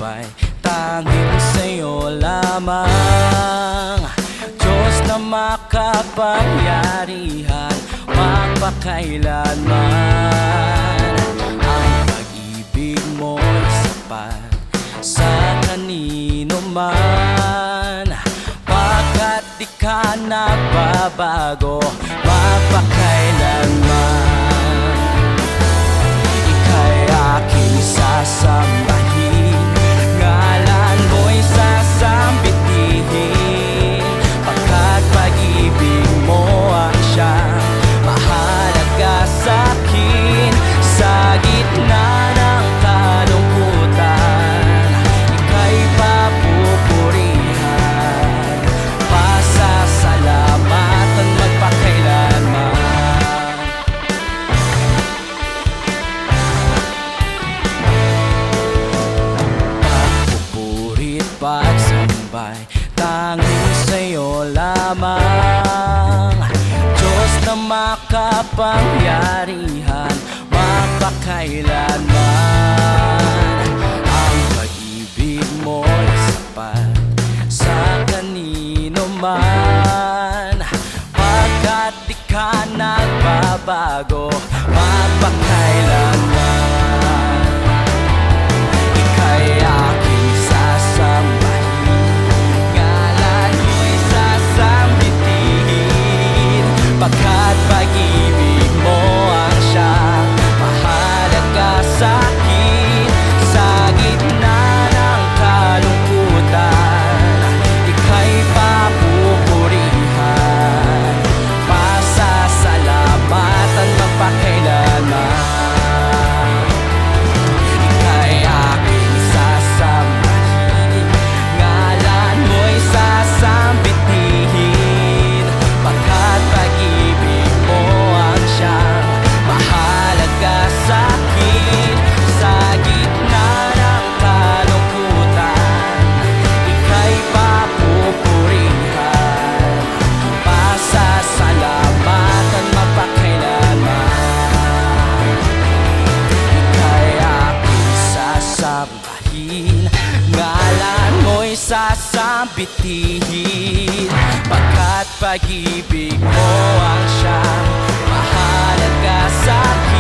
sambay, tanging sa'yo lamang. Diyos na makapangyarihan, magpakailanman. Ang pag-ibig mo'y sapat sa kanino man, pagkat di ka nagbabago magpakailanman. Ika'y aking sasambahin, ngalan mo'y sasambitin, pagkat pag-ibig mo ang siyang mahalaga sa'kin. Sa gitna ng kalungkutan, ika'y papupurihan, pasasalamatan magpakailanman. Pagpupurit, pagsambay, tanging sa'yo lamang. Diyos na makapangyarihan, magpakailanman. Ang pag-ibig mo'y sapat sa kanino man, pagkat di ka nagbabago magpakailanman. Ika'y aking sasambahin, ngalan mo'y sasambitin, pagkat pag-ibig mo ang siyang mahalaga sa'kin. Sa gitna ng kalungkutan, ika'y papupurihan, pasasalamatan magpakailanman. Ika'y aking sasambahin, ngalan mo'y sasambitin, pagkat pag-ibig mo ang siyang mahalaga sa'kin. Sa gitna ng kalungkutan, ika'y papupurihan, pasasalamatan magpakailanman. Ika'y aking sasambahin, ngalan mo'y sasambitin, pagkat pag-ibig mo ang siyang mahalaga sa'kin.